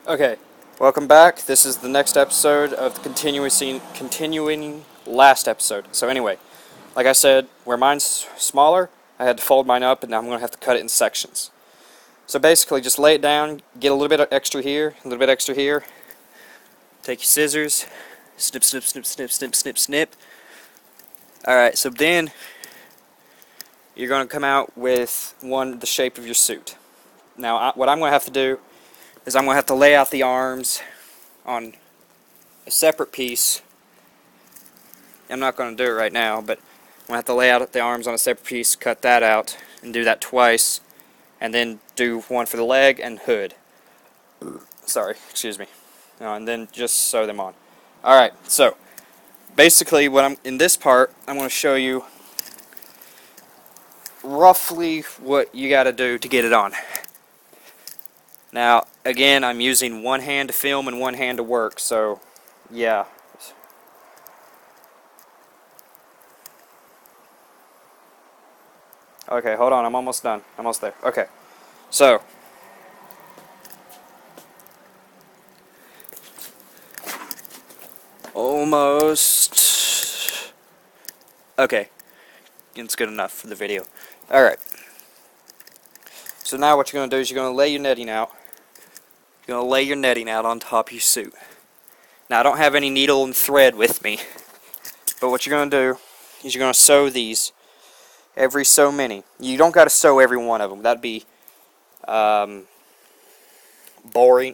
Okay, welcome back. This is the next episode of the continuing last episode. So anyway, like I said, where mine's smaller, I had to fold mine up, and now I'm going to have to cut it in sections. So basically, just lay it down, get a little bit extra here, a little bit extra here. Take your scissors, snip, snip, snip, snip, snip, snip, snip. Alright, so then you're going to come out with the shape of your suit. Now, what I'm going to have to do is I'm going to have to lay out the arms on a separate piece. I'm not going to do it right now, but I'm going to have to lay out the arms on a separate piece, cut that out, and do that twice, and then do one for the leg and hood. Sorry, excuse me. And then just sew them on. Alright, so basically in this part, I'm going to show you roughly what you got to do to get it on. Now, again, I'm using one hand to film and one hand to work, so, yeah. Okay, hold on, I'm almost done. Almost there. Okay, so. Almost. Okay, it's good enough for the video. Alright. So now what you're going to do is you're going to lay your netting out. You're going to lay your netting out on top of your suit. Now, I don't have any needle and thread with me, but what you're going to do is you're going to sew these every so many. You don't got to sew every one of them. That'd be boring,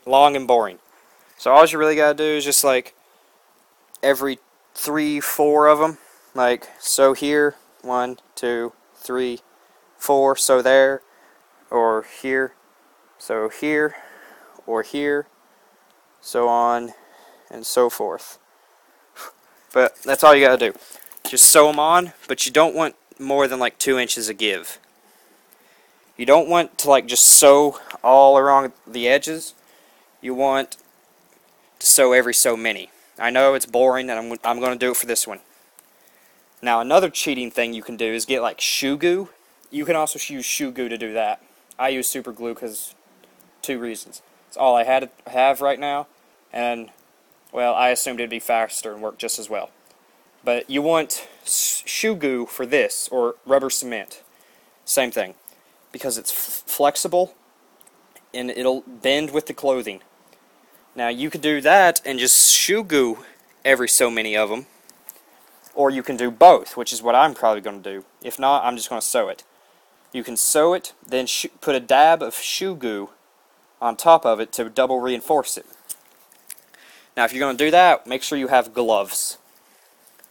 long and boring. So all you really got to do is just like every 3, 4 of them. Like, sew here, 1, 2, 3, 4, sew there, or here, sew here, or here, so on and so forth. But that's all you gotta do. Just sew them on, but you don't want more than like 2 inches of give. You don't want to like just sew all around the edges. You want to sew every so many. I know it's boring, and I'm going to do it for this one. Now, another cheating thing you can do is get like shoe goo. You can also use shoe goo to do that. I use super glue because 2 reasons. It's all I have right now, and, well, I assumed it'd be faster and work just as well. But you want shoe goo for this, or rubber cement. Same thing. Because it's flexible, and it'll bend with the clothing. Now, you could do that and just shoe goo every so many of them. Or you can do both, which is what I'm probably going to do. If not, I'm just going to sew it. You can sew it, then put a dab of shoe goo on top of it to double reinforce it. Now, if you're going to do that, make sure you have gloves.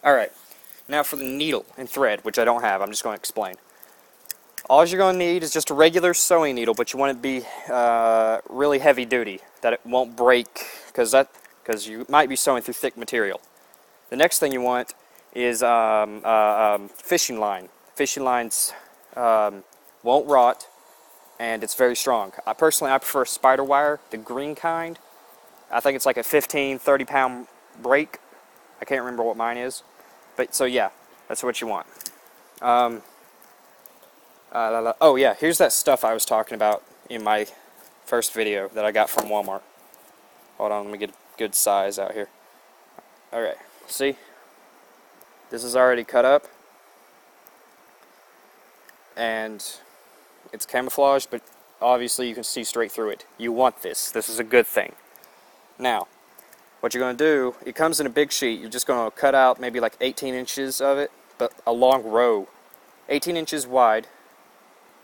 Alright, now for the needle and thread, which I don't have. I'm just going to explain. All you're going to need is just a regular sewing needle, but you want it to be really heavy duty, that it won't break, because you might be sewing through thick material. The next thing you want is fishing line. Fishing lines won't rot, and it's very strong. I prefer spider wire, the green kind. I think it's like a 15-30 pound break. I can't remember what mine is, but so yeah, that's what you want. Oh yeah, here's that stuff I was talking about in my first video that I got from Walmart. Hold on, let me get a good size out here. Alright, see? This is already cut up, and it's camouflaged, but obviously you can see straight through it. You want this. This is a good thing. Now, what you're going to do, it comes in a big sheet. You're just going to cut out maybe like 18 inches of it, but a long row. 18 inches wide,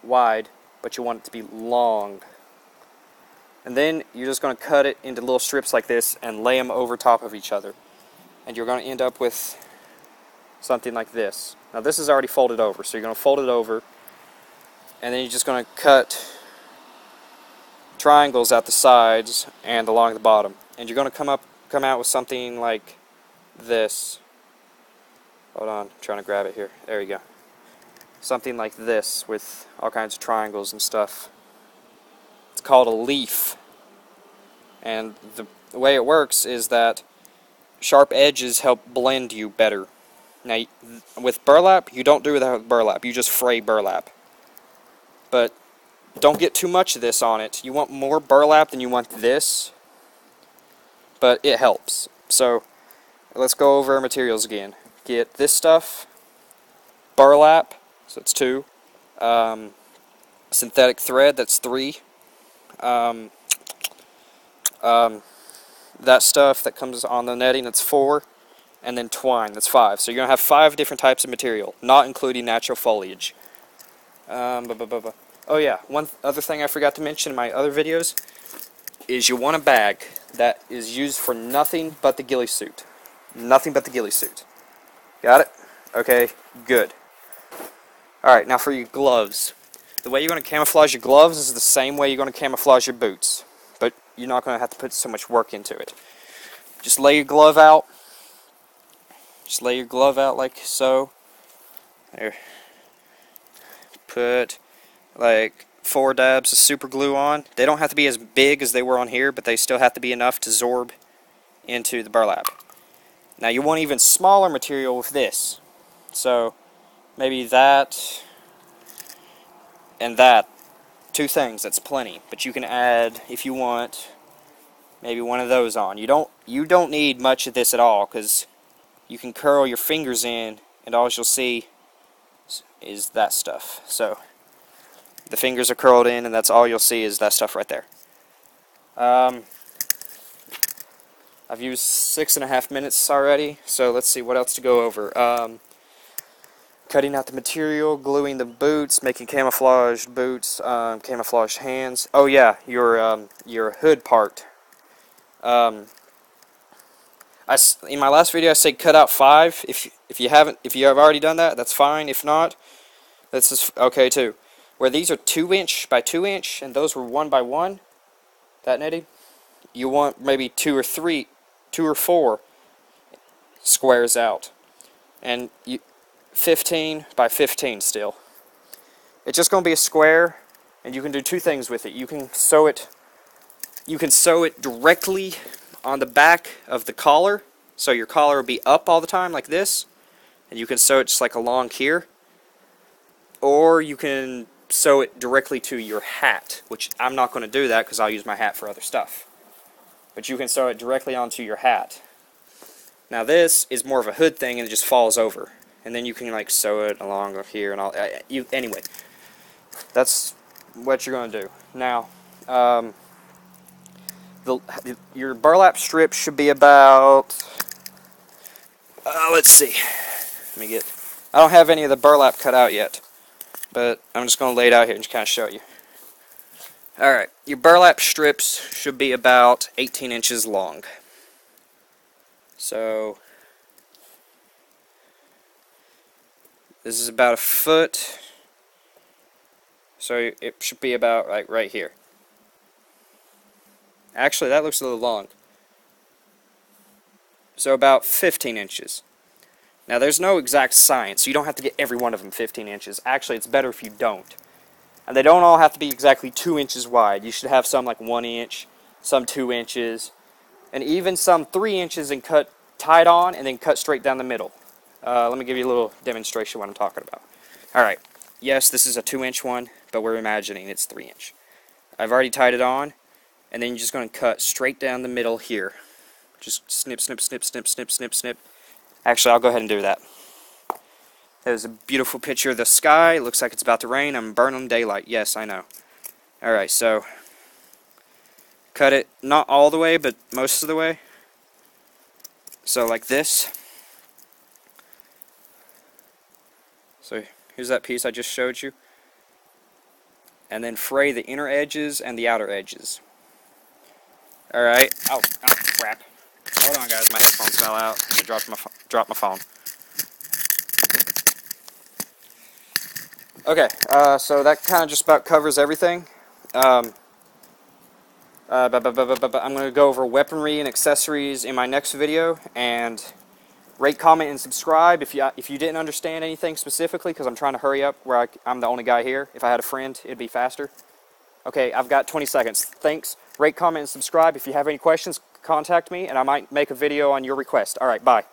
but you want it to be long. And then you're just going to cut it into little strips like this and lay them over top of each other. And you're going to end up with something like this. Now this is already folded over, so you're going to fold it over, and then you're just going to cut triangles out the sides and along the bottom. And you're going to come out with something like this. Hold on, I'm trying to grab it here. There you go. Something like this with all kinds of triangles and stuff. It's called a leaf. And the way it works is that sharp edges help blend you better. Now, with burlap, you don't do that with burlap. You just fray burlap. But don't get too much of this on it. You want more burlap than you want this. but it helps. So let's go over our materials again. Get this stuff, burlap, so it's 2, synthetic thread, that's 3, that stuff that comes on the netting, that's 4, and then twine, that's 5. So you're going to have 5 different types of material, not including natural foliage. Oh yeah, one other thing I forgot to mention in my other videos is you want a bag that is used for nothing but the ghillie suit. Nothing but the ghillie suit. Got it? Okay, good. Alright, now for your gloves. The way you're going to camouflage your gloves is the same way you're going to camouflage your boots, but you're not going to have to put so much work into it. Just lay your glove out. Just lay your glove out like so. There. Put like 4 dabs of super glue on. They don't have to be as big as they were on here, but they still have to be enough to absorb into the burlap. Now you want even smaller material with this. So maybe that and that. 2 things, that's plenty. But you can add, if you want, maybe one of those on. You don't need much of this at all, because you can curl your fingers in and all you'll see is that stuff. So the fingers are curled in and that's all you'll see is that stuff right there. I've used 6.5 minutes already, so let's see what else to go over. Cutting out the material, gluing the boots, making camouflaged boots, camouflaged hands. Oh yeah, your hood part. In my last video I said cut out 5. If you have already done that, that's fine. If not, that's just okay too. Where these are 2 inch by 2 inch and those were 1 by 1, that netting, you want maybe 2 or 4 squares out, and 15 by 15 still. It's just going to be a square, and you can do 2 things with it. You can sew it directly on the back of the collar, so your collar will be up all the time like this, and you can sew it just like along here, or you can sew it directly to your hat, which I'm not going to do that because I'll use my hat for other stuff. But you can sew it directly onto your hat. Now this is more of a hood thing and it just falls over. And then you can like sew it along here and all. Anyway, that's what you're going to do. Now, your burlap strip should be about, let's see. I don't have any of the burlap cut out yet, but I'm just going to lay it out here and just kind of show you. Alright, your burlap strips should be about 18 inches long. So this is about 1 foot, so it should be about like right here. Actually, that looks a little long. So about 15 inches. Now there's no exact science, you don't have to get every one of them 15 inches. Actually, it's better if you don't. And they don't all have to be exactly 2 inches wide. You should have some like 1 inch, some 2 inches, and even some 3 inches and cut tied on and then cut straight down the middle. Let me give you a little demonstration of what I'm talking about. Alright, yes, this is a 2-inch one, but we're imagining it's 3 inch. I've already tied it on, and then you're just going to cut straight down the middle here. Just snip, snip, snip, snip, snip, snip, snip. Actually, I'll go ahead and do that. There's a beautiful picture of the sky. It looks like it's about to rain. I'm burning daylight. Yes, I know. Alright, so cut it not all the way, but most of the way. So like this. So here's that piece I just showed you. And then fray the inner edges and the outer edges. Alright. Oh, crap. Hold on, guys. My headphones fell out. I dropped my phone. Okay, so that kind of just about covers everything. I'm going to go over weaponry and accessories in my next video, and rate, comment, and subscribe if you didn't understand anything specifically, because I'm trying to hurry up where I'm the only guy here. If I had a friend, it'd be faster. Okay, I've got 20 seconds. Thanks. Rate, comment, and subscribe. If you have any questions, contact me, and I might make a video on your request. Alright, bye.